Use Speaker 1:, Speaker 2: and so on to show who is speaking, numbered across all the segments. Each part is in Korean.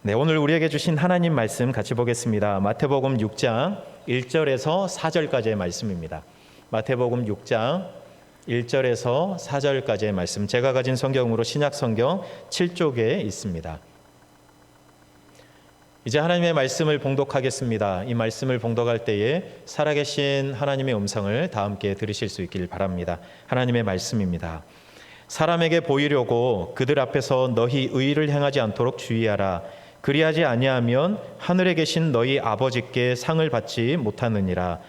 Speaker 1: 네, 오늘 우리에게 주신 하나님 말씀 같이 보겠습니다. 마태복음 6장 1절에서 4절까지의 말씀입니다. 마태복음 6장 1절에서 4절까지의 말씀, 제가 가진 성경으로 신약 성경 7쪽에 있습니다. 이제 하나님의 말씀을 봉독하겠습니다. 이 말씀을 봉독할 때에 살아계신 하나님의 음성을 다 함께 들으실 수 있길 바랍니다. 하나님의 말씀입니다. 사람에게 보이려고 그들 앞에서 너희 의를 행하지 않도록 주의하라. 그리하지 아니하면 하늘에 계신 너희 아버지께 상을 받지 못하느니라.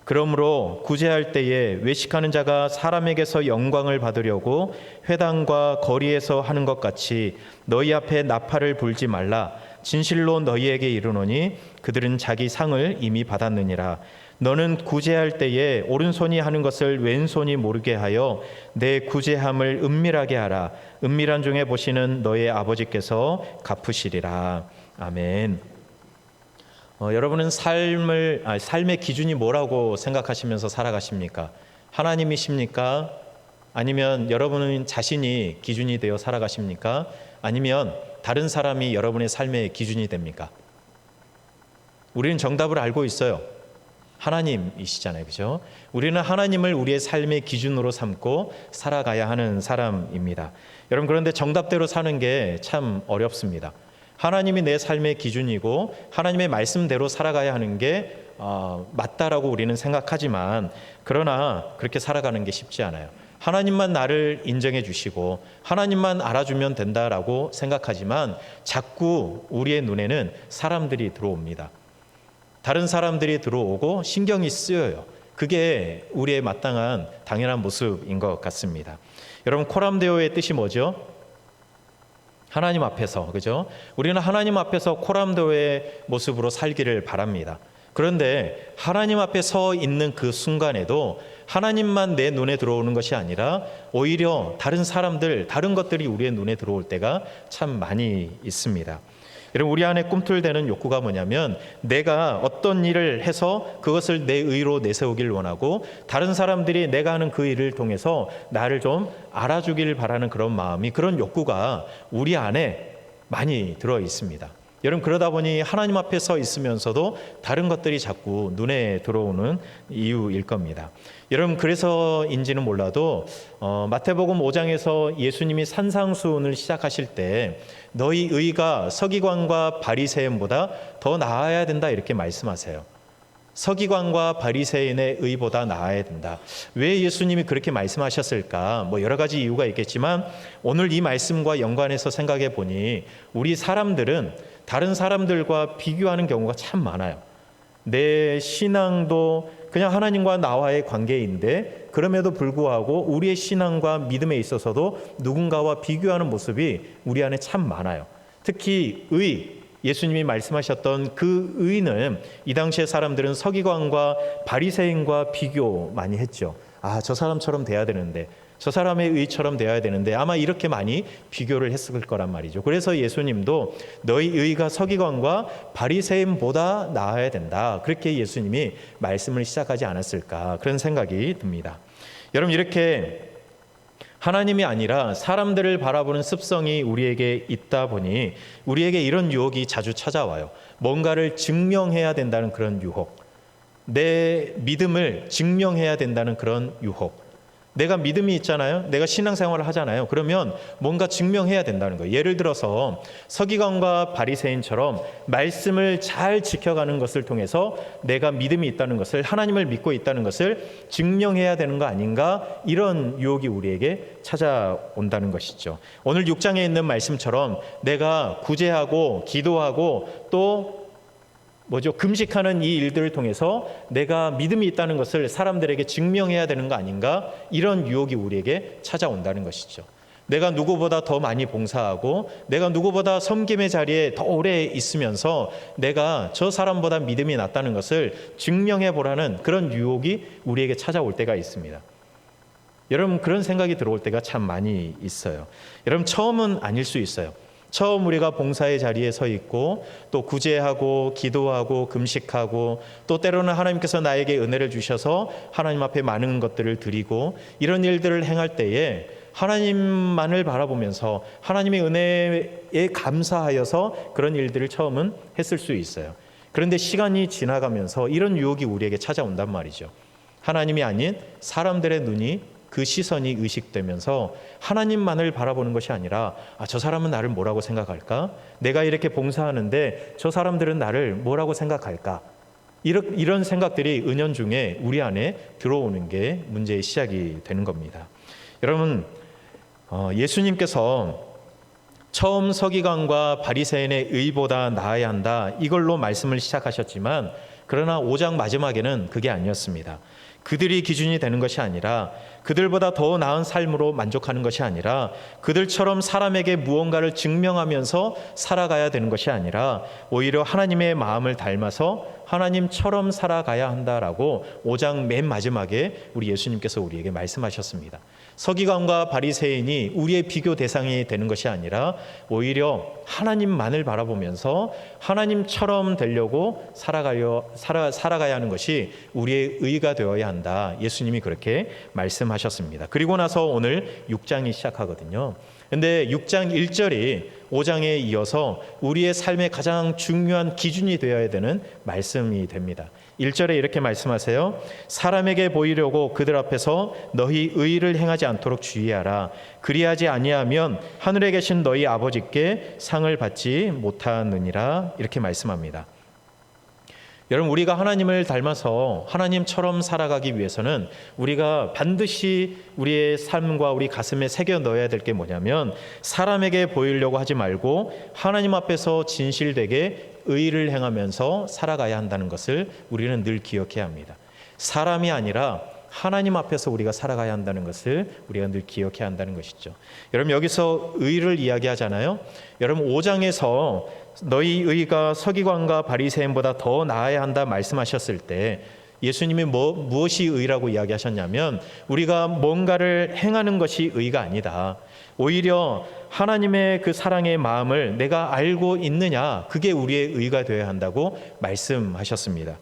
Speaker 1: 그러므로 구제할 때에 외식하는 자가 사람에게서 영광을 받으려고 회당과 거리에서 하는 것 같이 너희 앞에 나팔을 불지 말라. 진실로 너희에게 이르노니 그들은 자기 상을 이미 받았느니라. 너는 구제할 때에 오른손이 하는 것을 왼손이 모르게 하여 내 구제함을 은밀하게 하라. 은밀한 중에 보시는 너의 아버지께서 갚으시리라. 아멘. 여러분은 삶의 기준이 뭐라고 생각하시면서 살아가십니까? 하나님이십니까? 아니면 여러분은 자신이 기준이 되어 살아가십니까? 아니면 다른 사람이 여러분의 삶의 기준이 됩니까? 우리는 정답을 알고 있어요. 하나님이시잖아요, 그죠? 우리는 하나님을 우리의 삶의 기준으로 삼고 살아가야 하는 사람입니다. 여러분, 그런데 정답대로 사는 게 참 어렵습니다. 하나님이 내 삶의 기준이고 하나님의 말씀대로 살아가야 하는 게 맞다라고 우리는 생각하지만, 그러나 그렇게 살아가는 게 쉽지 않아요. 하나님만 나를 인정해 주시고 하나님만 알아주면 된다라고 생각하지만 자꾸 우리의 눈에는 사람들이 들어옵니다. 다른 사람들이 들어오고 신경이 쓰여요. 그게 우리의 마땅한 당연한 모습인 것 같습니다. 여러분, 코람데오의 뜻이 뭐죠? 하나님 앞에서, 그죠? 우리는 하나님 앞에서 코람데오의 모습으로 살기를 바랍니다. 그런데 하나님 앞에 서 있는 그 순간에도 하나님만 내 눈에 들어오는 것이 아니라 오히려 다른 사람들, 다른 것들이 우리의 눈에 들어올 때가 참 많이 있습니다. 여러분, 우리 안에 꿈틀대는 욕구가 뭐냐면 내가 어떤 일을 해서 그것을 내 의로 내세우길 원하고 다른 사람들이 내가 하는 그 일을 통해서 나를 좀 알아주길 바라는 그런 마음이, 그런 욕구가 우리 안에 많이 들어 있습니다. 여러분, 그러다 보니 하나님 앞에 서 있으면서도 다른 것들이 자꾸 눈에 들어오는 이유일 겁니다. 여러분, 그래서인지는 몰라도 마태복음 5장에서 예수님이 산상수훈을 시작하실 때 너희 의가 서기관과 바리새인보다 더 나아야 된다, 이렇게 말씀하세요. 서기관과 바리새인의 의보다 나아야 된다. 왜 예수님이 그렇게 말씀하셨을까? 여러 가지 이유가 있겠지만 오늘 이 말씀과 연관해서 생각해 보니 우리 사람들은 다른 사람들과 비교하는 경우가 참 많아요. 내 신앙도 그냥 하나님과 나와의 관계인데 그럼에도 불구하고 우리의 신앙과 믿음에 있어서도 누군가와 비교하는 모습이 우리 안에 참 많아요. 특히 예수님이 말씀하셨던 그 의는 이 당시의 사람들은 서기관과 바리새인과 비교 많이 했죠. 저 사람처럼 돼야 되는데, 저 사람의 의처럼 되어야 되는데, 아마 이렇게 많이 비교를 했을 거란 말이죠. 그래서 예수님도 너희 의가 서기관과 바리새인보다 나아야 된다, 그렇게 예수님이 말씀을 시작하지 않았을까, 그런 생각이 듭니다. 여러분, 이렇게 하나님이 아니라 사람들을 바라보는 습성이 우리에게 있다 보니 우리에게 이런 유혹이 자주 찾아와요. 뭔가를 증명해야 된다는 그런 유혹, 내 믿음을 증명해야 된다는 그런 유혹. 내가 믿음이 있잖아요. 내가 신앙생활을 하잖아요. 그러면 뭔가 증명해야 된다는 거예요. 예를 들어서 서기관과 바리새인처럼 말씀을 잘 지켜가는 것을 통해서 내가 믿음이 있다는 것을, 하나님을 믿고 있다는 것을 증명해야 되는 거 아닌가, 이런 유혹이 우리에게 찾아온다는 것이죠. 오늘 6장에 있는 말씀처럼 내가 구제하고 기도하고 또 금식하는 이 일들을 통해서 내가 믿음이 있다는 것을 사람들에게 증명해야 되는 거 아닌가, 이런 유혹이 우리에게 찾아온다는 것이죠. 내가 누구보다 더 많이 봉사하고 내가 누구보다 섬김의 자리에 더 오래 있으면서 내가 저 사람보다 믿음이 낫다는 것을 증명해 보라는 그런 유혹이 우리에게 찾아올 때가 있습니다. 여러분, 그런 생각이 들어올 때가 참 많이 있어요. 여러분, 처음은 아닐 수 있어요. 처음 우리가 봉사의 자리에 서 있고 또 구제하고 기도하고 금식하고 또 때로는 하나님께서 나에게 은혜를 주셔서 하나님 앞에 많은 것들을 드리고 이런 일들을 행할 때에 하나님만을 바라보면서 하나님의 은혜에 감사하여서 그런 일들을 처음은 했을 수 있어요. 그런데 시간이 지나가면서 이런 유혹이 우리에게 찾아온단 말이죠. 하나님이 아닌 사람들의 눈이, 그 시선이 의식되면서 하나님만을 바라보는 것이 아니라 저 사람은 나를 뭐라고 생각할까? 내가 이렇게 봉사하는데 저 사람들은 나를 뭐라고 생각할까? 이런 생각들이 은연중에 우리 안에 들어오는 게 문제의 시작이 되는 겁니다. 여러분, 예수님께서 처음 서기관과 바리새인의 의보다 나아야 한다, 이걸로 말씀을 시작하셨지만 그러나 5장 마지막에는 그게 아니었습니다. 그들이 기준이 되는 것이 아니라, 그들보다 더 나은 삶으로 만족하는 것이 아니라, 그들처럼 사람에게 무언가를 증명하면서 살아가야 되는 것이 아니라 오히려 하나님의 마음을 닮아서 하나님처럼 살아가야 한다라고 5장 맨 마지막에 우리 예수님께서 우리에게 말씀하셨습니다. 서기관과 바리새인이 우리의 비교 대상이 되는 것이 아니라 오히려 하나님만을 바라보면서 하나님처럼 되려고 살아가야 하는 것이 우리의 의가 되어야 한다. 예수님이 그렇게 말씀하셨습니다. 그리고 나서 오늘 6장이 시작하거든요. 근데 6장 1절이 5장에 이어서 우리의 삶의 가장 중요한 기준이 되어야 되는 말씀이 됩니다. 1절에 이렇게 말씀하세요. 사람에게 보이려고 그들 앞에서 너희 의를 행하지 않도록 주의하라. 그리하지 아니하면 하늘에 계신 너희 아버지께 상을 받지 못하느니라. 이렇게 말씀합니다. 여러분, 우리가 하나님을 닮아서 하나님처럼 살아가기 위해서는 우리가 반드시 우리의 삶과 우리 가슴에 새겨 넣어야 될 게 뭐냐면, 사람에게 보이려고 하지 말고 하나님 앞에서 진실되게 의를 행하면서 살아가야 한다는 것을 우리는 늘 기억해야 합니다. 사람이 아니라 하나님 앞에서 우리가 살아가야 한다는 것을 우리가 늘 기억해야 한다는 것이죠. 여러분, 여기서 의를 이야기하잖아요. 여러분, 5장에서 너희 의가 서기관과 바리새인보다 더 나아야 한다 말씀하셨을 때 예수님이 무엇이 의라고 이야기하셨냐면, 우리가 뭔가를 행하는 것이 의가 아니다. 오히려 하나님의 그 사랑의 마음을 내가 알고 있느냐, 그게 우리의 의가 되어야 한다고 말씀하셨습니다.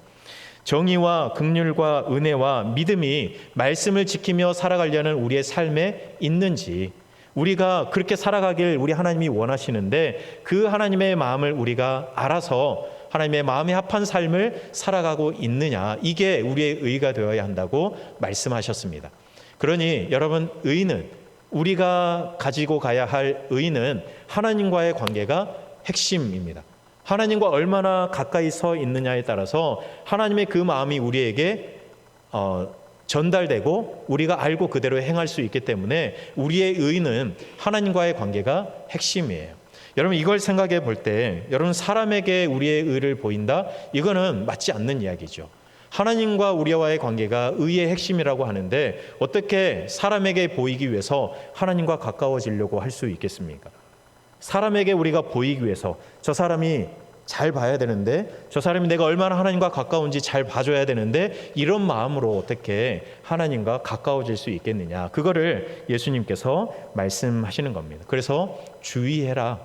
Speaker 1: 정의와 긍휼과 은혜와 믿음이 말씀을 지키며 살아가려는 우리의 삶에 있는지, 우리가 그렇게 살아가길 우리 하나님이 원하시는데 그 하나님의 마음을 우리가 알아서 하나님의 마음에 합한 삶을 살아가고 있느냐, 이게 우리의 의가 되어야 한다고 말씀하셨습니다. 그러니 여러분, 의는, 우리가 가지고 가야 할 의는 하나님과의 관계가 핵심입니다. 하나님과 얼마나 가까이 서 있느냐에 따라서 하나님의 그 마음이 우리에게 전달되고 우리가 알고 그대로 행할 수 있기 때문에 우리의 의는 하나님과의 관계가 핵심이에요. 여러분, 이걸 생각해 볼 때 여러분, 사람에게 우리의 의를 보인다? 이거는 맞지 않는 이야기죠. 하나님과 우리와의 관계가 의의 핵심이라고 하는데 어떻게 사람에게 보이기 위해서 하나님과 가까워지려고 할 수 있겠습니까? 사람에게 우리가 보이기 위해서 저 사람이 잘 봐야 되는데, 저 사람이 내가 얼마나 하나님과 가까운지 잘 봐줘야 되는데, 이런 마음으로 어떻게 하나님과 가까워질 수 있겠느냐, 그거를 예수님께서 말씀하시는 겁니다. 그래서 주의해라.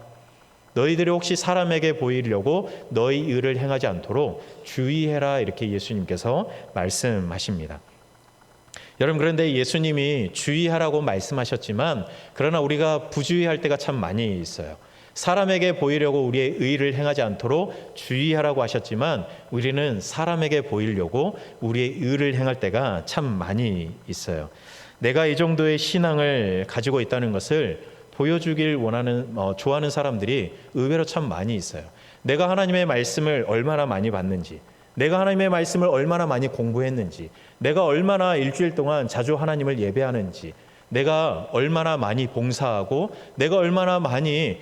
Speaker 1: 너희들이 혹시 사람에게 보이려고 너희 의를 행하지 않도록 주의해라, 이렇게 예수님께서 말씀하십니다. 여러분, 그런데 예수님이 주의하라고 말씀하셨지만 그러나 우리가 부주의할 때가 참 많이 있어요. 사람에게 보이려고 우리의 의를 행하지 않도록 주의하라고 하셨지만 우리는 사람에게 보이려고 우리의 의를 행할 때가 참 많이 있어요. 내가 이 정도의 신앙을 가지고 있다는 것을 보여주길 좋아하는 사람들이 의외로 참 많이 있어요. 내가 하나님의 말씀을 얼마나 많이 봤는지, 내가 하나님의 말씀을 얼마나 많이 공부했는지, 내가 얼마나 일주일 동안 자주 하나님을 예배하는지, 내가 얼마나 많이 봉사하고 내가 얼마나 많이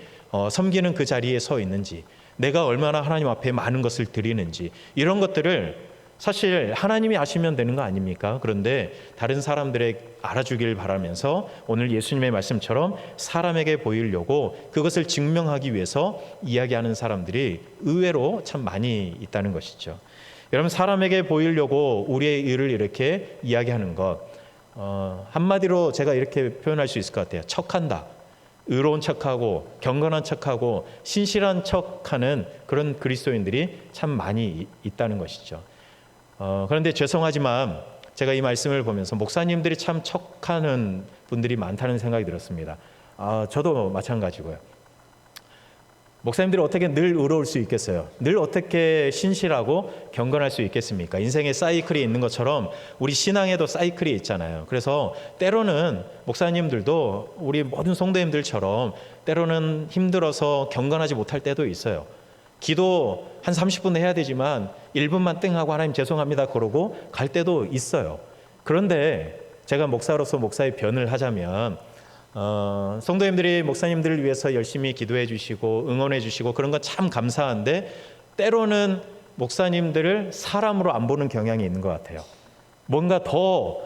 Speaker 1: 섬기는 그 자리에 서 있는지, 내가 얼마나 하나님 앞에 많은 것을 드리는지, 이런 것들을 사실 하나님이 아시면 되는 거 아닙니까? 그런데 다른 사람들에게 알아주길 바라면서 오늘 예수님의 말씀처럼 사람에게 보이려고 그것을 증명하기 위해서 이야기하는 사람들이 의외로 참 많이 있다는 것이죠. 여러분, 사람에게 보이려고 우리의 의를 이렇게 이야기하는 것, 한마디로 제가 이렇게 표현할 수 있을 것 같아요. 척한다. 의로운 척하고 경건한 척하고 신실한 척하는 그런 그리스도인들이 참 많이 있다는 것이죠. 그런데 죄송하지만 제가 이 말씀을 보면서 목사님들이 참 척하는 분들이 많다는 생각이 들었습니다. 저도 마찬가지고요. 목사님들이 어떻게 늘 의로울 수 있겠어요? 늘 어떻게 신실하고 경건할 수 있겠습니까? 인생에 사이클이 있는 것처럼 우리 신앙에도 사이클이 있잖아요. 그래서 때로는 목사님들도 우리 모든 성도님들처럼 때로는 힘들어서 경건하지 못할 때도 있어요. 기도 한 30분 해야 되지만 1분만 땡 하고 하나님 죄송합니다 그러고 갈 때도 있어요. 그런데 제가 목사로서 목사의 변을 하자면 성도님들이 목사님들을 위해서 열심히 기도해 주시고 응원해 주시고 그런 건 참 감사한데 때로는 목사님들을 사람으로 안 보는 경향이 있는 것 같아요. 뭔가 더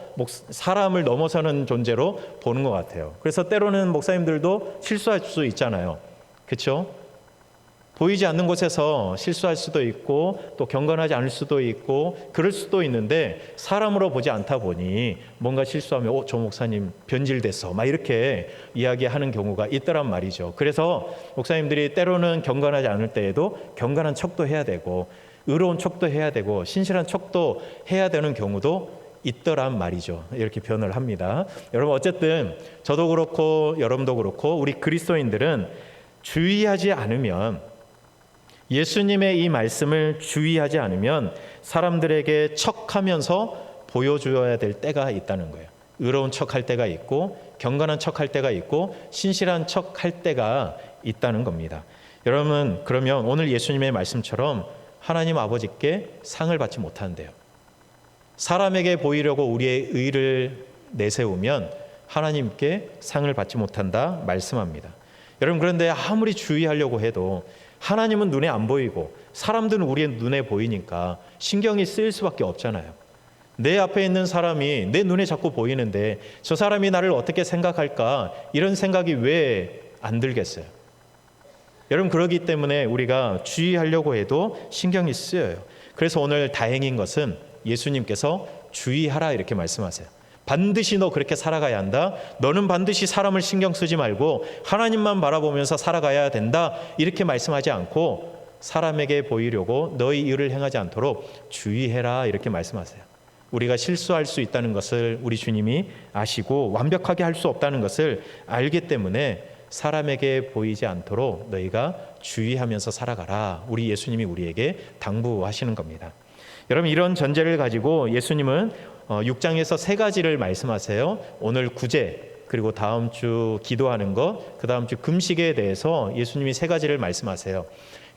Speaker 1: 사람을 넘어서는 존재로 보는 것 같아요. 그래서 때로는 목사님들도 실수할 수 있잖아요. 그렇죠? 보이지 않는 곳에서 실수할 수도 있고 또 경건하지 않을 수도 있고 그럴 수도 있는데 사람으로 보지 않다 보니 뭔가 실수하면 저 목사님 변질됐어 막 이렇게 이야기하는 경우가 있더란 말이죠. 그래서 목사님들이 때로는 경건하지 않을 때에도 경건한 척도 해야 되고 의로운 척도 해야 되고 신실한 척도 해야 되는 경우도 있더란 말이죠. 이렇게 변을 합니다. 여러분 어쨌든 저도 그렇고 여러분도 그렇고 우리 그리스도인들은 주의하지 않으면 예수님의 이 말씀을 주의하지 않으면 사람들에게 척하면서 보여줘야 될 때가 있다는 거예요. 의로운 척할 때가 있고 경건한 척할 때가 있고 신실한 척할 때가 있다는 겁니다. 여러분 그러면 오늘 예수님의 말씀처럼 하나님 아버지께 상을 받지 못한대요. 사람에게 보이려고 우리의 의를 내세우면 하나님께 상을 받지 못한다 말씀합니다. 여러분 그런데 아무리 주의하려고 해도 하나님은 눈에 안 보이고 사람들은 우리의 눈에 보이니까 신경이 쓰일 수밖에 없잖아요. 내 앞에 있는 사람이 내 눈에 자꾸 보이는데 저 사람이 나를 어떻게 생각할까 이런 생각이 왜 안 들겠어요? 여러분 그러기 때문에 우리가 주의하려고 해도 신경이 쓰여요. 그래서 오늘 다행인 것은 예수님께서 주의하라 이렇게 말씀하세요. 반드시 너 그렇게 살아가야 한다. 너는 반드시 사람을 신경 쓰지 말고 하나님만 바라보면서 살아가야 된다. 이렇게 말씀하지 않고 사람에게 보이려고 너희 일을 행하지 않도록 주의해라 이렇게 말씀하세요. 우리가 실수할 수 있다는 것을 우리 주님이 아시고 완벽하게 할 수 없다는 것을 알기 때문에 사람에게 보이지 않도록 너희가 주의하면서 살아가라. 우리 예수님이 우리에게 당부하시는 겁니다. 여러분 이런 전제를 가지고 예수님은 6장에서 3가지를 말씀하세요. 오늘 구제 그리고 다음 주 기도하는 것, 그 다음 주 금식에 대해서 예수님이 3가지를 말씀하세요.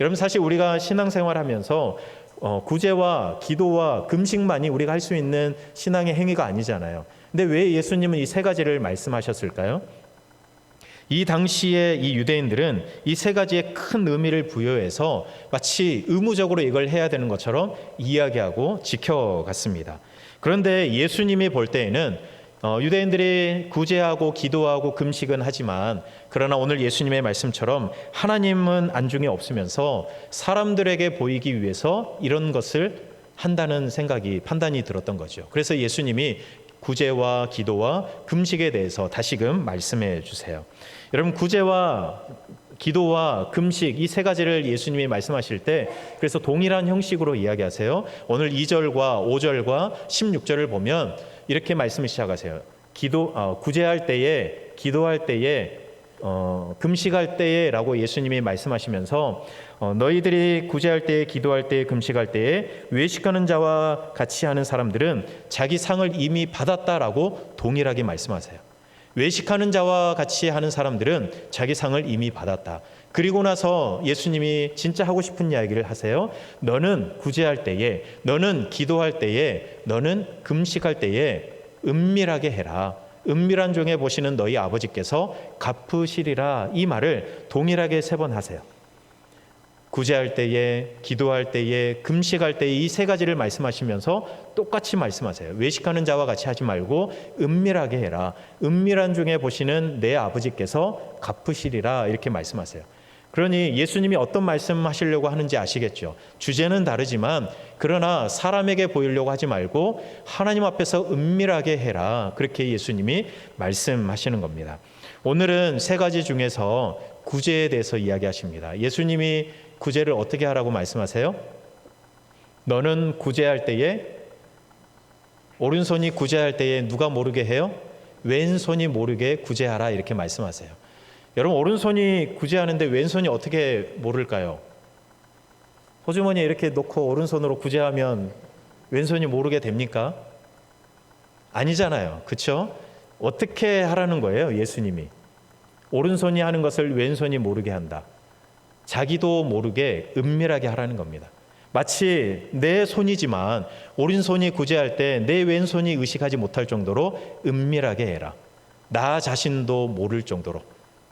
Speaker 1: 여러분 사실 우리가 신앙생활하면서 구제와 기도와 금식만이 우리가 할 수 있는 신앙의 행위가 아니잖아요. 근데 왜 예수님은 이 3가지를 말씀하셨을까요? 이 당시에 이 유대인들은 이 3가지의 큰 의미를 부여해서 마치 의무적으로 이걸 해야 되는 것처럼 이야기하고 지켜갔습니다. 그런데 예수님이 볼 때에는 유대인들이 구제하고 기도하고 금식은 하지만 그러나 오늘 예수님의 말씀처럼 하나님은 안중에 없으면서 사람들에게 보이기 위해서 이런 것을 한다는 판단이 들었던 거죠. 그래서 예수님이 구제와 기도와 금식에 대해서 다시금 말씀해 주세요. 여러분 구제와 기도와 금식 이 3가지를 예수님이 말씀하실 때 그래서 동일한 형식으로 이야기하세요. 오늘 2절과 5절과 16절을 보면 이렇게 말씀을 시작하세요. 구제할 때에 기도할 때에 금식할 때에 라고 예수님이 말씀하시면서 너희들이 구제할 때에 기도할 때에 금식할 때에 외식하는 자와 같이 하는 사람들은 자기 상을 이미 받았다라고 동일하게 말씀하세요. 외식하는 자와 같이 하는 사람들은 자기 상을 이미 받았다. 그리고 나서 예수님이 진짜 하고 싶은 이야기를 하세요. 너는 구제할 때에, 너는 기도할 때에, 너는 금식할 때에 은밀하게 해라. 은밀한 중에 보시는 너희 아버지께서 갚으시리라. 이 말을 동일하게 3번 하세요. 구제할 때에, 기도할 때에, 금식할 때에 이 3가지를 말씀하시면서 똑같이 말씀하세요. 외식하는 자와 같이 하지 말고 은밀하게 해라. 은밀한 중에 보시는 내 아버지께서 갚으시리라. 이렇게 말씀하세요. 그러니 예수님이 어떤 말씀하시려고 하는지 아시겠죠? 주제는 다르지만 그러나 사람에게 보이려고 하지 말고 하나님 앞에서 은밀하게 해라. 그렇게 예수님이 말씀하시는 겁니다. 오늘은 3가지 중에서 구제에 대해서 이야기하십니다. 예수님이 구제를 어떻게 하라고 말씀하세요? 너는 구제할 때에 오른손이 구제할 때에 누가 모르게 해요? 왼손이 모르게 구제하라 이렇게 말씀하세요. 여러분, 오른손이 구제하는데 왼손이 어떻게 모를까요? 호주머니에 이렇게 놓고 오른손으로 구제하면 왼손이 모르게 됩니까? 아니잖아요. 그렇죠? 어떻게 하라는 거예요? 예수님이 오른손이 하는 것을 왼손이 모르게 한다. 자기도 모르게 은밀하게 하라는 겁니다. 마치 내 손이지만 오른손이 구제할 때 내 왼손이 의식하지 못할 정도로 은밀하게 해라. 나 자신도 모를 정도로,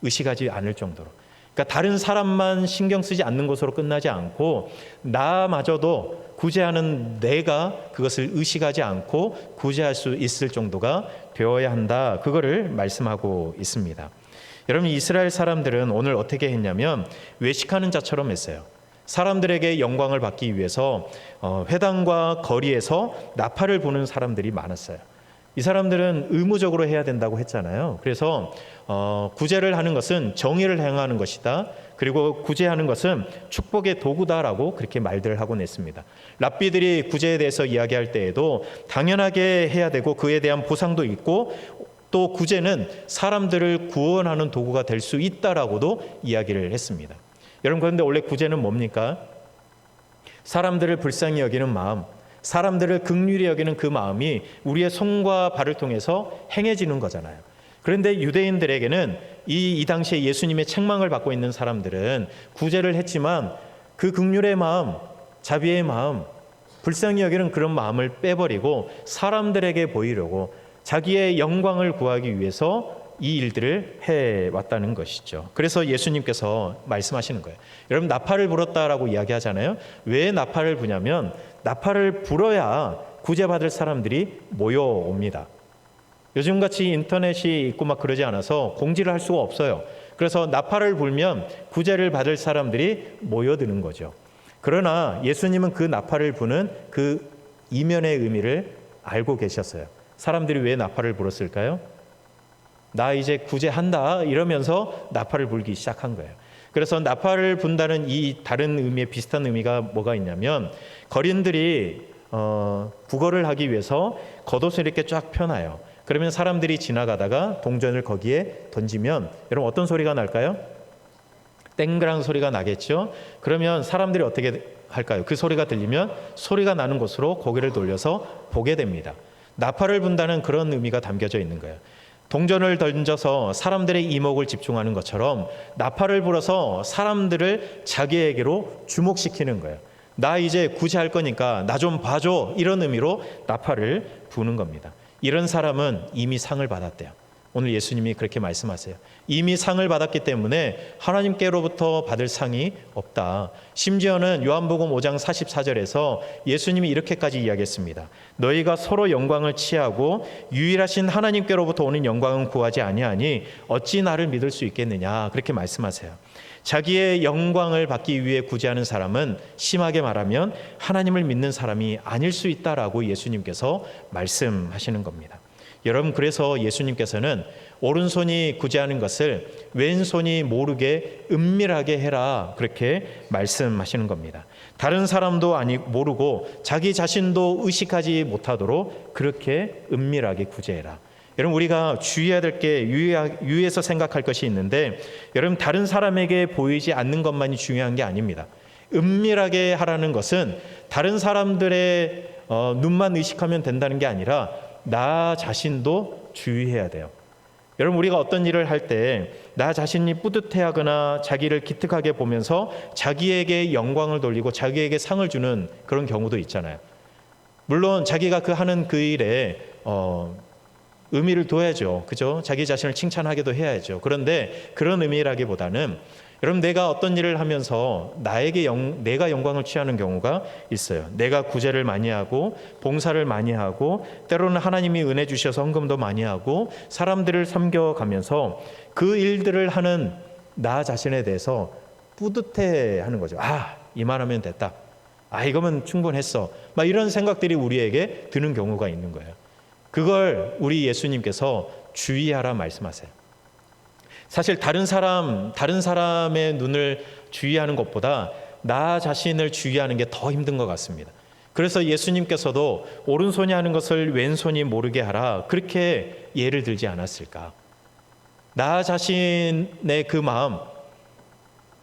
Speaker 1: 의식하지 않을 정도로. 그러니까 다른 사람만 신경 쓰지 않는 것으로 끝나지 않고 나마저도 구제하는 내가 그것을 의식하지 않고 구제할 수 있을 정도가 되어야 한다. 그거를 말씀하고 있습니다. 여러분, 이스라엘 사람들은 오늘 어떻게 했냐면 외식하는 자처럼 했어요. 사람들에게 영광을 받기 위해서 회당과 거리에서 나팔을 부는 사람들이 많았어요. 이 사람들은 의무적으로 해야 된다고 했잖아요. 그래서 구제를 하는 것은 정의를 행하는 것이다. 그리고 구제하는 것은 축복의 도구다라고 그렇게 말들을 하곤 했습니다. 랍비들이 구제에 대해서 이야기할 때에도 당연하게 해야 되고 그에 대한 보상도 있고 또 구제는 사람들을 구원하는 도구가 될 수 있다라고도 이야기를 했습니다. 여러분, 그런데 원래 구제는 뭡니까? 사람들을 불쌍히 여기는 마음, 사람들을 긍휼히 여기는 그 마음이 우리의 손과 발을 통해서 행해지는 거잖아요. 그런데 유대인들에게는 이 당시에 예수님의 책망을 받고 있는 사람들은 구제를 했지만 그 긍휼의 마음, 자비의 마음, 불쌍히 여기는 그런 마음을 빼버리고 사람들에게 보이려고 자기의 영광을 구하기 위해서 이 일들을 해왔다는 것이죠. 그래서 예수님께서 말씀하시는 거예요. 여러분, 나팔을 불었다라고 이야기하잖아요. 왜 나팔을 부냐면 나팔을 불어야 구제받을 사람들이 모여옵니다. 요즘같이 인터넷이 있고 막 그러지 않아서 공지를 할 수가 없어요. 그래서 나팔을 불면 구제를 받을 사람들이 모여드는 거죠. 그러나 예수님은 그 나팔을 부는 그 이면의 의미를 알고 계셨어요. 사람들이 왜 나팔을 불었을까요? 나 이제 구제한다 이러면서 나팔을 불기 시작한 거예요. 그래서 나팔을 분다는 이 다른 의미의 비슷한 의미가 뭐가 있냐면 거린들이 구걸을 하기 위해서 겉옷을 이렇게 쫙 펴놔요. 그러면 사람들이 지나가다가 동전을 거기에 던지면 여러분 어떤 소리가 날까요? 땡그랑 소리가 나겠죠. 그러면 사람들이 어떻게 할까요? 그 소리가 들리면 소리가 나는 곳으로 고개를 돌려서 보게 됩니다. 나팔을 분다는 그런 의미가 담겨져 있는 거예요. 동전을 던져서 사람들의 이목을 집중하는 것처럼 나팔을 불어서 사람들을 자기에게로 주목시키는 거예요. 나 이제 구제할 거니까 나 좀 봐줘, 이런 의미로 나팔을 부는 겁니다. 이런 사람은 이미 상을 받았대요. 오늘 예수님이 그렇게 말씀하세요. 이미 상을 받았기 때문에 하나님께로부터 받을 상이 없다. 심지어는 요한복음 5장 44절에서 예수님이 이렇게까지 이야기했습니다. 너희가 서로 영광을 취하고 유일하신 하나님께로부터 오는 영광은 구하지 아니하니 어찌 나를 믿을 수 있겠느냐, 그렇게 말씀하세요. 자기의 영광을 받기 위해 구제하는 사람은 심하게 말하면 하나님을 믿는 사람이 아닐 수 있다라고 예수님께서 말씀하시는 겁니다. 여러분, 그래서 예수님께서는 오른손이 구제하는 것을 왼손이 모르게 은밀하게 해라, 그렇게 말씀하시는 겁니다. 다른 사람도 모르고 자기 자신도 의식하지 못하도록 그렇게 은밀하게 구제해라. 여러분, 우리가 주의해야 될 게 유의해서 생각할 것이 있는데, 여러분, 다른 사람에게 보이지 않는 것만이 중요한 게 아닙니다. 은밀하게 하라는 것은 다른 사람들의 눈만 의식하면 된다는 게 아니라 나 자신도 주의해야 돼요. 여러분, 우리가 어떤 일을 할 때 나 자신이 뿌듯해하거나 자기를 기특하게 보면서 자기에게 영광을 돌리고 자기에게 상을 주는 그런 경우도 있잖아요. 물론 자기가 하는 그 일에 의미를 둬야죠. 그죠? 자기 자신을 칭찬하기도 해야죠. 그런데 그런 의미라기보다는 여러분, 내가 어떤 일을 하면서 내가 영광을 취하는 경우가 있어요. 내가 구제를 많이 하고 봉사를 많이 하고 때로는 하나님이 은혜 주셔서 헌금도 많이 하고 사람들을 섬겨가면서 그 일들을 하는 나 자신에 대해서 뿌듯해하는 거죠. 이만하면 됐다. 이거면 충분했어. 막 이런 생각들이 우리에게 드는 경우가 있는 거예요. 그걸 우리 예수님께서 주의하라 말씀하세요. 사실 다른 사람의 눈을 주의하는 것보다 나 자신을 주의하는 게 더 힘든 것 같습니다. 그래서 예수님께서도 오른손이 하는 것을 왼손이 모르게 하라, 그렇게 예를 들지 않았을까? 나 자신의 그 마음,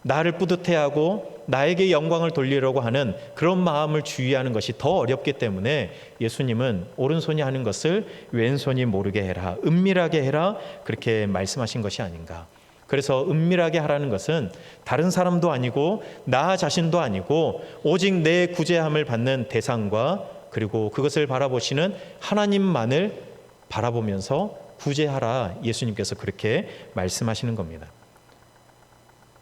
Speaker 1: 나를 뿌듯해하고 나에게 영광을 돌리려고 하는 그런 마음을 주의하는 것이 더 어렵기 때문에 예수님은 오른손이 하는 것을 왼손이 모르게 해라, 은밀하게 해라, 그렇게 말씀하신 것이 아닌가. 그래서 은밀하게 하라는 것은 다른 사람도 아니고 나 자신도 아니고 오직 내 구제함을 받는 대상과 그리고 그것을 바라보시는 하나님만을 바라보면서 구제하라, 예수님께서 그렇게 말씀하시는 겁니다.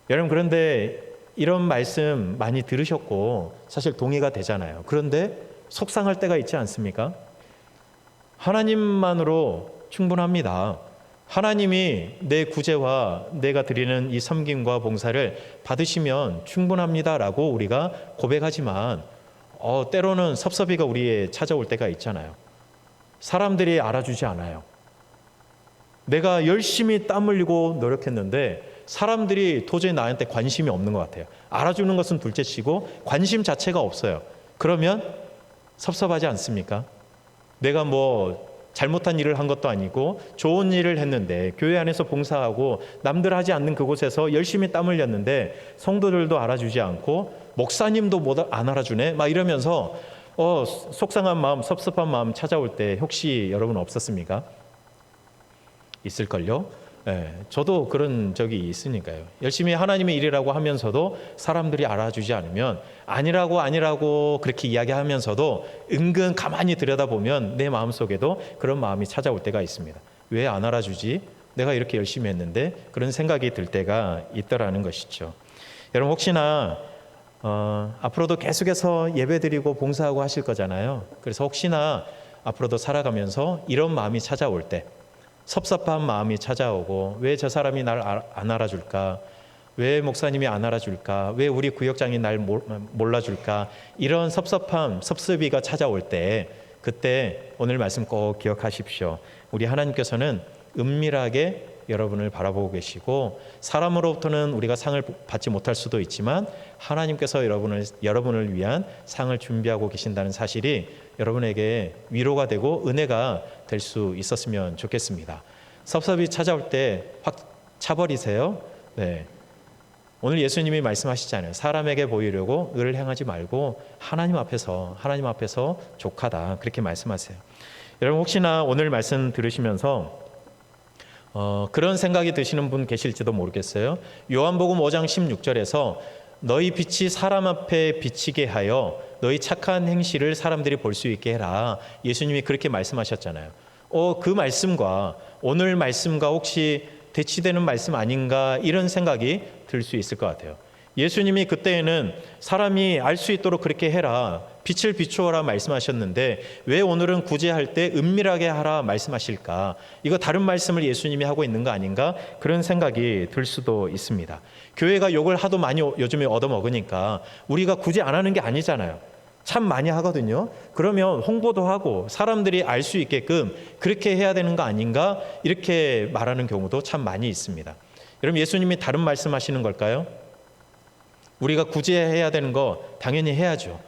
Speaker 1: 여러분, 그런데 이런 말씀 많이 들으셨고 사실 동의가 되잖아요. 그런데 속상할 때가 있지 않습니까? 하나님만으로 충분합니다. 하나님이 내 구제와 내가 드리는 이 섬김과 봉사를 받으시면 충분합니다라고 우리가 고백하지만 때로는 섭섭이가 우리에 찾아올 때가 있잖아요. 사람들이 알아주지 않아요. 내가 열심히 땀 흘리고 노력했는데 사람들이 도저히 나한테 관심이 없는 것 같아요. 알아주는 것은 둘째치고 관심 자체가 없어요. 그러면 섭섭하지 않습니까? 내가 뭐 잘못한 일을 한 것도 아니고 좋은 일을 했는데 교회 안에서 봉사하고 남들 하지 않는 그곳에서 열심히 땀 흘렸는데 성도들도 알아주지 않고 목사님도 안 알아주네 막 이러면서 속상한 마음, 섭섭한 마음 찾아올 때 혹시 여러분 없었습니까? 있을걸요? 네, 저도 그런 적이 있으니까요. 열심히 하나님의 일이라고 하면서도 사람들이 알아주지 않으면 아니라고 그렇게 이야기하면서도 은근 가만히 들여다보면 내 마음속에도 그런 마음이 찾아올 때가 있습니다. 왜 안 알아주지? 내가 이렇게 열심히 했는데, 그런 생각이 들 때가 있더라는 것이죠. 여러분, 혹시나 앞으로도 계속해서 예배드리고 봉사하고 하실 거잖아요. 그래서 혹시나 앞으로도 살아가면서 이런 마음이 찾아올 때, 섭섭한 마음이 찾아오고 왜 저 사람이 날 안 알아줄까? 왜 목사님이 안 알아줄까? 왜 우리 구역장이 날 몰라줄까? 이런 섭섭함, 섭섭이가 찾아올 때 그때 오늘 말씀 꼭 기억하십시오. 우리 하나님께서는 은밀하게 여러분을 바라보고 계시고 사람으로부터는 우리가 상을 받지 못할 수도 있지만 하나님께서 여러분을 위한 상을 준비하고 계신다는 사실이 여러분에게 위로가 되고 은혜가 될 수 있었으면 좋겠습니다. 섭섭이 찾아올 때 확 차버리세요. 네. 오늘 예수님이 말씀하시잖아요. 사람에게 보이려고 의를 행하지 말고 하나님 앞에서 족하다, 그렇게 말씀하세요. 여러분, 혹시나 오늘 말씀 들으시면서 그런 생각이 드시는 분 계실지도 모르겠어요. 요한복음 5장 16절에서 너희 빛이 사람 앞에 비치게 하여 너희 착한 행실을 사람들이 볼 수 있게 해라, 예수님이 그렇게 말씀하셨잖아요. 그 말씀과 오늘 말씀과 혹시 대치되는 말씀 아닌가, 이런 생각이 들 수 있을 것 같아요. 예수님이 그때에는 사람이 알 수 있도록 그렇게 해라, 빛을 비추어라 말씀하셨는데 왜 오늘은 구제할 때 은밀하게 하라 말씀하실까? 이거 다른 말씀을 예수님이 하고 있는 거 아닌가? 그런 생각이 들 수도 있습니다. 교회가 욕을 하도 많이 요즘에 얻어먹으니까 우리가 구제 안 하는 게 아니잖아요. 참 많이 하거든요. 그러면 홍보도 하고 사람들이 알 수 있게끔 그렇게 해야 되는 거 아닌가? 이렇게 말하는 경우도 참 많이 있습니다. 여러분, 예수님이 다른 말씀하시는 걸까요? 우리가 구제해야 되는 거 당연히 해야죠.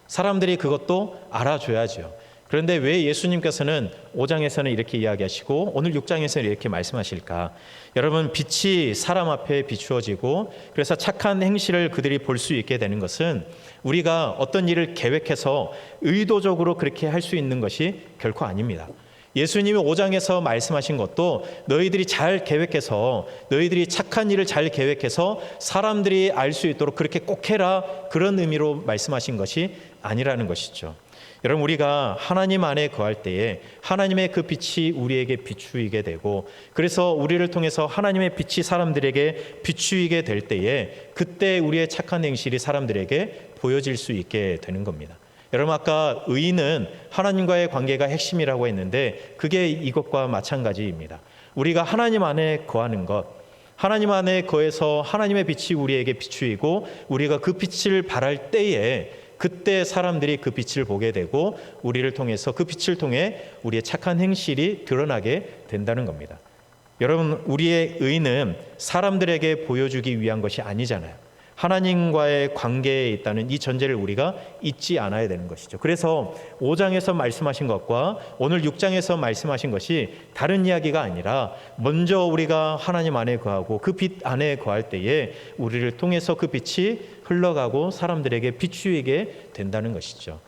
Speaker 1: 사람들이 그것도 알아줘야죠. 그런데 왜 예수님께서는 5장에서는 이렇게 이야기하시고 오늘 6장에서는 이렇게 말씀하실까? 여러분, 빛이 사람 앞에 비추어지고 그래서 착한 행실을 그들이 볼 수 있게 되는 것은 우리가 어떤 일을 계획해서 의도적으로 그렇게 할 수 있는 것이 결코 아닙니다. 예수님이 5장에서 말씀하신 것도 너희들이 잘 계획해서, 너희들이 착한 일을 잘 계획해서 사람들이 알 수 있도록 그렇게 꼭 해라, 그런 의미로 말씀하신 것이 아니라는 것이죠. 여러분, 우리가 하나님 안에 거할 때에 하나님의 그 빛이 우리에게 비추이게 되고 그래서 우리를 통해서 하나님의 빛이 사람들에게 비추이게 될 때에 그때 우리의 착한 행실이 사람들에게 보여질 수 있게 되는 겁니다. 여러분, 아까 의인은 하나님과의 관계가 핵심이라고 했는데 그게 이것과 마찬가지입니다. 우리가 하나님 안에 거하는 것, 하나님 안에 거해서 하나님의 빛이 우리에게 비추이고 우리가 그 빛을 발할 때에 그때 사람들이 그 빛을 보게 되고 우리를 통해서 그 빛을 통해 우리의 착한 행실이 드러나게 된다는 겁니다. 여러분, 우리의 의는 사람들에게 보여주기 위한 것이 아니잖아요. 하나님과의 관계에 있다는 이 전제를 우리가 잊지 않아야 되는 것이죠. 그래서 5장에서 말씀하신 것과 오늘 6장에서 말씀하신 것이 다른 이야기가 아니라 먼저 우리가 하나님 안에 거하고 그 빛 안에 거할 때에 우리를 통해서 그 빛이 흘러가고 사람들에게 비추이게 된다는 것이죠.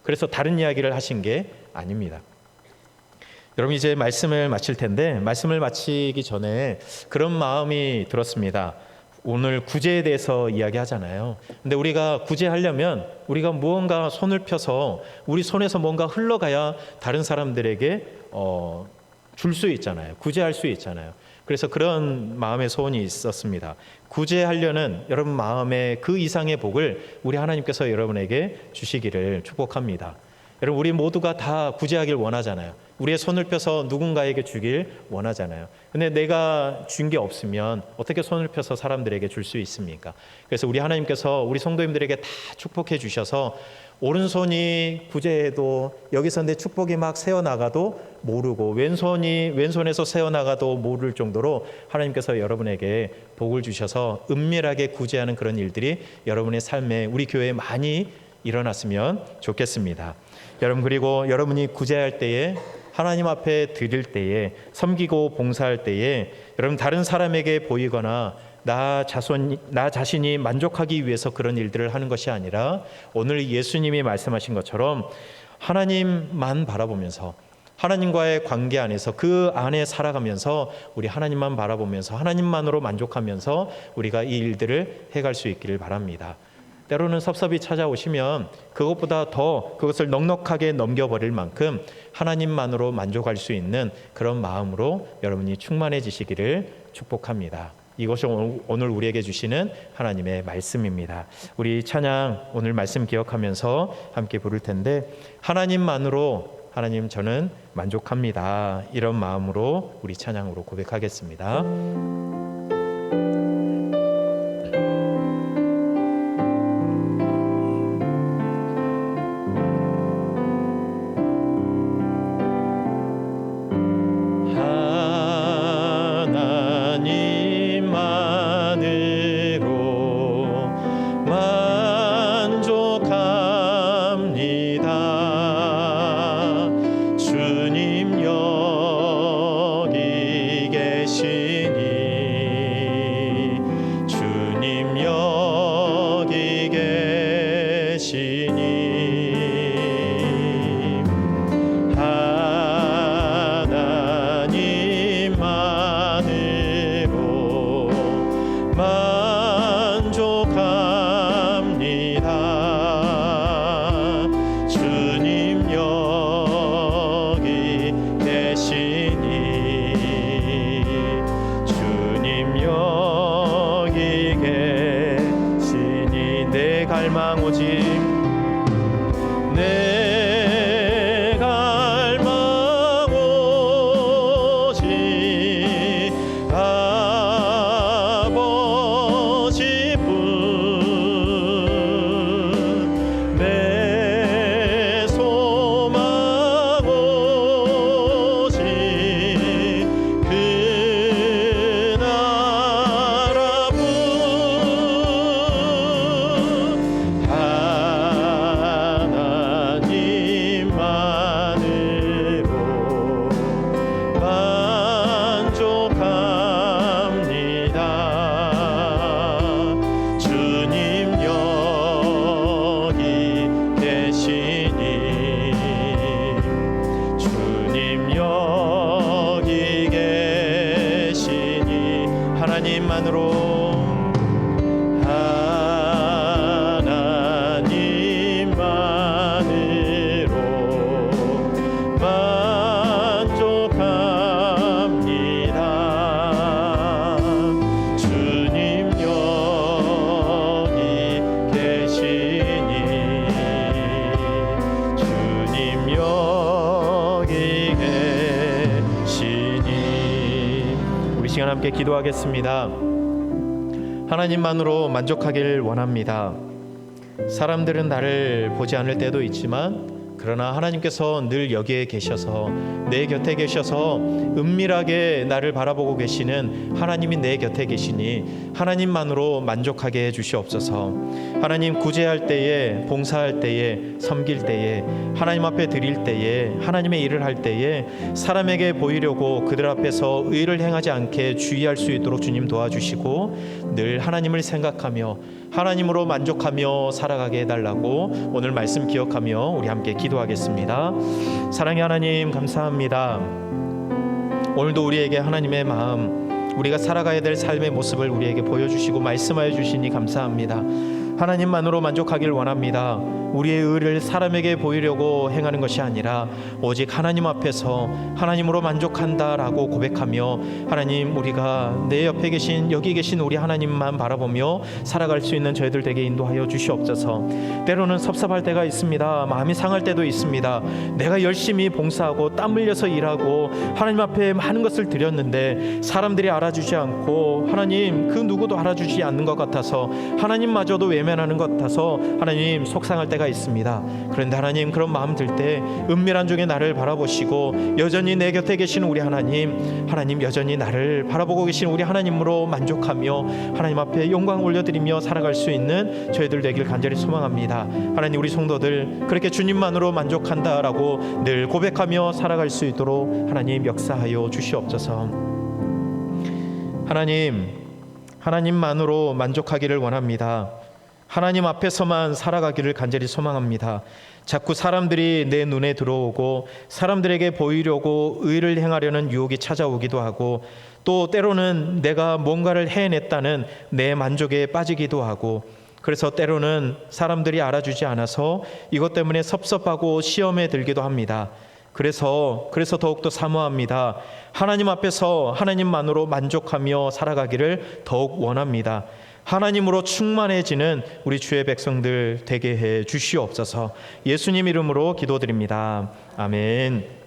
Speaker 1: 그래서 다른 이야기를 하신 게 아닙니다. 여러분, 이제 말씀을 마칠 텐데 말씀을 마치기 전에 그런 마음이 들었습니다. 오늘 구제에 대해서 이야기하잖아요. 근데 우리가 구제하려면 우리가 무언가 손을 펴서 우리 손에서 뭔가 흘러가야 다른 사람들에게 줄 수 있잖아요. 구제할 수 있잖아요. 그래서 그런 마음의 소원이 있었습니다. 구제하려는 여러분 마음의 그 이상의 복을 우리 하나님께서 여러분에게 주시기를 축복합니다. 여러분, 우리 모두가 다 구제하길 원하잖아요. 우리의 손을 펴서 누군가에게 주길 원하잖아요. 근데 내가 준 게 없으면 어떻게 손을 펴서 사람들에게 줄 수 있습니까? 그래서 우리 하나님께서 우리 성도님들에게 다 축복해 주셔서 오른손이 구제해도 여기서 내 축복이 막 새어나가도 모르고 왼손에서 새어나가도 모를 정도로 하나님께서 여러분에게 복을 주셔서 은밀하게 구제하는 그런 일들이 여러분의 삶에, 우리 교회에 많이 일어났으면 좋겠습니다. 여러분, 그리고 여러분이 구제할 때에, 하나님 앞에 드릴 때에, 섬기고 봉사할 때에 여러분 다른 사람에게 보이거나 나 자신이 만족하기 위해서 그런 일들을 하는 것이 아니라 오늘 예수님이 말씀하신 것처럼 하나님만 바라보면서 하나님과의 관계 안에서 그 안에 살아가면서 우리 하나님만 바라보면서 하나님만으로 만족하면서 우리가 이 일들을 해갈 수 있기를 바랍니다. 때로는 섭섭이 찾아오시면 그것보다 더 그것을 넉넉하게 넘겨버릴 만큼 하나님만으로 만족할 수 있는 그런 마음으로 여러분이 충만해지시기를 축복합니다. 이것이 오늘 우리에게 주시는 하나님의 말씀입니다. 우리 찬양 오늘 말씀 기억하면서 함께 부를 텐데, 하나님만으로 하나님 저는 만족합니다. 이런 마음으로 우리 찬양으로 고백하겠습니다. 갈망 오직 내 갈망 오직 아버지뿐 내 소망 오직 그 나라뿐 함께 기도하겠습니다. 하나님만으로 만족하길 원합니다. 사람들은 나를 보지 않을 때도 있지만 그러나 하나님께서 늘 여기에 계셔서 내 곁에 계셔서 은밀하게 나를 바라보고 계시는 하나님이 내 곁에 계시니 하나님만으로 만족하게 해주시옵소서. 하나님, 구제할 때에, 봉사할 때에, 섬길 때에, 하나님 앞에 드릴 때에, 하나님의 일을 할 때에 사람에게 보이려고 그들 앞에서 의를 행하지 않게 주의할 수 있도록 주님 도와주시고 늘 하나님을 생각하며 하나님으로 만족하며 살아가게 해달라고 오늘 말씀 기억하며 우리 함께 기도하겠습니다. 사랑의 하나님, 감사합니다. 오늘도 우리에게 하나님의 마음, 우리가 살아가야 될 삶의 모습을 우리에게 보여주시고 말씀하여 주시니 감사합니다. 하나님만으로 만족하길 원합니다. 우리의 의를 사람에게 보이려고 행하는 것이 아니라 오직 하나님 앞에서 하나님으로 만족한다라고 고백하며 하나님, 우리가 내 옆에 계신, 여기 계신 우리 하나님만 바라보며 살아갈 수 있는 저희들 되게 인도하여 주시옵소서. 때로는 섭섭할 때가 있습니다. 마음이 상할 때도 있습니다. 내가 열심히 봉사하고 땀 흘려서 일하고 하나님 앞에 많은 것을 드렸는데 사람들이 알아주지 않고 하나님, 그 누구도 알아주지 않는 것 같아서 하나님마저도 외면하는 것 같아서 하나님 속상할 때가 있습니다. 그런데 하나님, 그런 마음 들 때 은밀한 중에 나를 바라보시고 여전히 내 곁에 계신 우리 하나님, 여전히 나를 바라보고 계신 우리 하나님으로 만족하며 하나님 앞에 영광 올려드리며 살아갈 수 있는 저희들 되길 간절히 소망합니다. 하나님, 우리 성도들 그렇게 주님만으로 만족한다라고 늘 고백하며 살아갈 수 있도록 하나님 역사하여 주시옵소서. 하나님만으로 만족하기를 원합니다. 하나님 앞에서만 살아가기를 간절히 소망합니다. 자꾸 사람들이 내 눈에 들어오고 사람들에게 보이려고 의를 행하려는 유혹이 찾아오기도 하고 또 때로는 내가 뭔가를 해냈다는 내 만족에 빠지기도 하고 그래서 때로는 사람들이 알아주지 않아서 이것 때문에 섭섭하고 시험에 들기도 합니다. 그래서 더욱더 사모합니다. 하나님 앞에서 하나님만으로 만족하며 살아가기를 더욱 원합니다. 하나님으로 충만해지는 우리 주의 백성들 되게 해 주시옵소서. 예수님 이름으로 기도드립니다. 아멘.